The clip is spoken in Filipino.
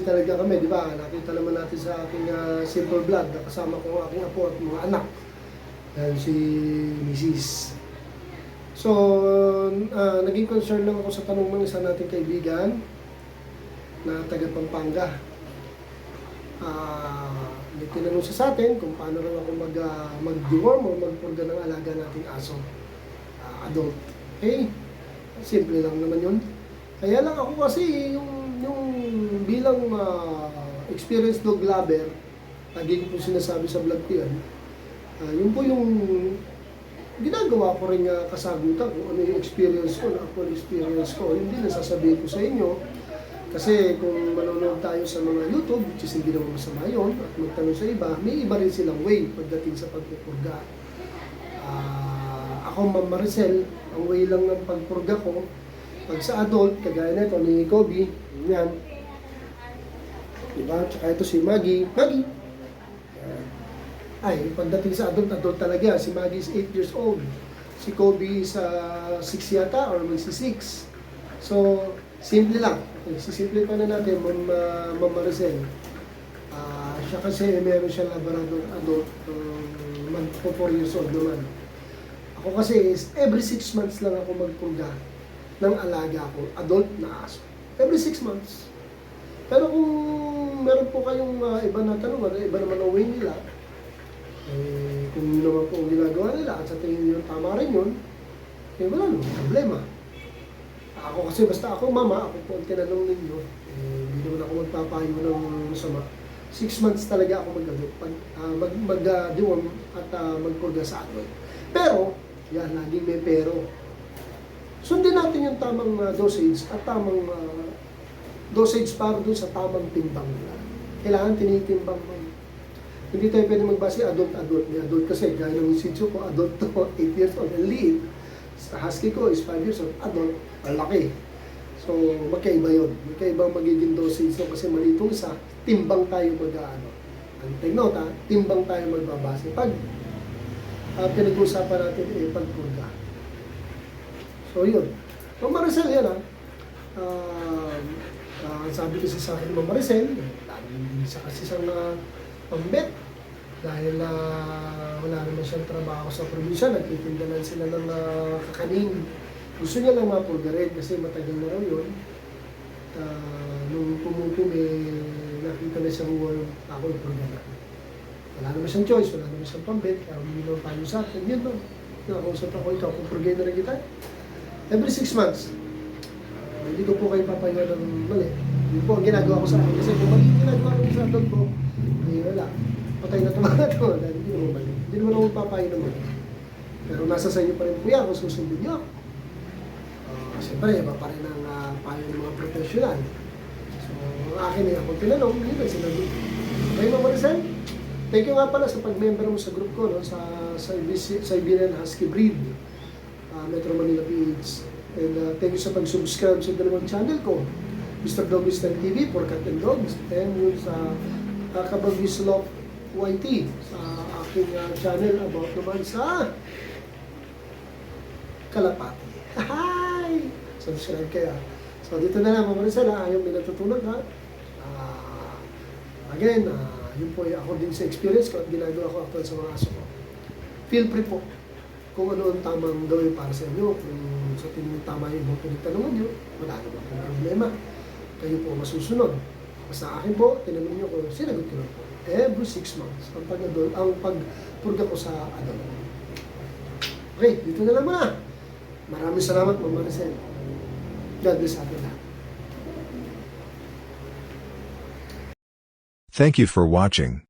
talaga kami, di ba? Nakita naman natin sa aking simple vlog na kasama ko ang aking apo at mga anak. Yan si Mrs. So, naging concern lang ako sa tanong ng isa nating kaibigan na taga Pampanga. May tinanong siya sa atin kung paano lang ako mag-deworm o magpurga ng alaga nating aso. Adult. Okay? Simple lang naman yun. Kaya lang ako kasi yung bilang experienced dog lover, lagi ko po sinasabi sa vlog ko yan, yun po yung ginagawa ko rin kasagutan kung ano yung experience ko, actual experience ko. Hindi nasasabihin ko sa inyo. Kasi kung manonood tayo sa mga YouTube, which is hindi naman masama yun, at magtanong sa iba, may iba rin silang way pagdating sa pagpupurga. Ako, Ma'am Maricel, ang way lang ng pagpurga ko, pag sa adult, kagaya nito ni Kobe, yan. Diba? Tsaka ito si Maggie. Maggie! Ay, pagdating sa adult talaga. Si Maggie is 8 years old. Si Kobe is 6 yata or magsi-6. So, simple lang. Okay, sisimple pa na natin, Ma'am Maricel. Siya kasi meron siya Labrador adult, po 4 years old naman. Ako kasi is every 6 months lang ako magpurga ng alaga ko, adult na aso. Every 6 months. Pero kung meron po kayong iba na tanong, iba naman ang way nila, kung yun naman po ang ginagawa nila at sa tingin nyo tama rin yun, wala naman problema. Ako kasi basta ako mama, ako po ang tinanong ninyo, hindi naman ako magpapayo ng masama. 6 months talaga ako mag-deworm at magpurga sa adult. Pero, yan, laging may pero. Sundin natin yung tamang dosage at tamang dosage para doon sa tamang timbang nila. Kailangan tinitimbang mo. Hindi tayo pwede magbase adult. May adult kasi, gaya ng Shih Tzu ko, adult to, 8 years old, and liit. Sa Husky ko is 5 years old, adult, ang laki. So, magkaiba yun. Magkaiba magiging dosage no? Kasi malitong isa, timbang tayo mag-ano. Take note ha, timbang tayo magbabase. Pag pinag-uusapan natin pagpurga. So, yun. Ma'am Maricel, yan ha. Sabi kasi sa akin, Ma'am Maricel, hindi siya kasi isang pambet. Dahil wala naman siyang trabaho sa probinsya, nagtitinda lang sila ng kakanin. Gusto niya lang mapurga rin kasi matagal na raw yun. Nung pumupumi, nakita na siyang ako nagpurga na. Wala naman siyang choice, wala naman siyang pambet, kaya uminom tayo sa akin. Yun no, nakausap ako, ikaw, pupurgay na rin kita. Every 6 months, hindi ko po kayo papayo ng mali. Yun po ang ginagawa ko sa akin. Kasi kung mali ginagawa ko sa akin ko, ay wala. Patay na ito. Dahil hindi naman mali. Hindi naman ako papayo ng mali. Pero nasa sa inyo pa rin po yan kung susundin nyo. Siyempre, iba pa rin ang payo ng mga professional. So, akin ay ako tinanong, yun ang sinabi. Okay, Ma'am Maricel? Thank you nga pala sa pag-member mo sa group ko, no? sa Siberian Husky Breed, Metro Manila PH. And thank you sa pag-subscribe sa dalawang channel ko, Mr. Doggies TV for Cat and Dogs, and yung sa Kabagis Love YT, sa aking channel about naman sa Kalapati. Hi! Subscribe kayo. So dito na lang, Ma'am Maricel, ayaw may natutunan ha. Again, yun po ako din sa experience ko at ginagawa ko actual sa mga aso ko. Feel free po kung ano ang tamang gawin para sa inyo. Kung sa tingin tama yung mga pinagtanungan nyo, wala naman kung problema. Kayo po masusunod. Basta akin po, tinanong nyo ko, sinagot ko lang po. Every 6 months, ang pagpurga ko sa adult. Okay, dito na lang muna. Maraming salamat, Ma'am Maricel. God bless atin lahat. Thank you for watching.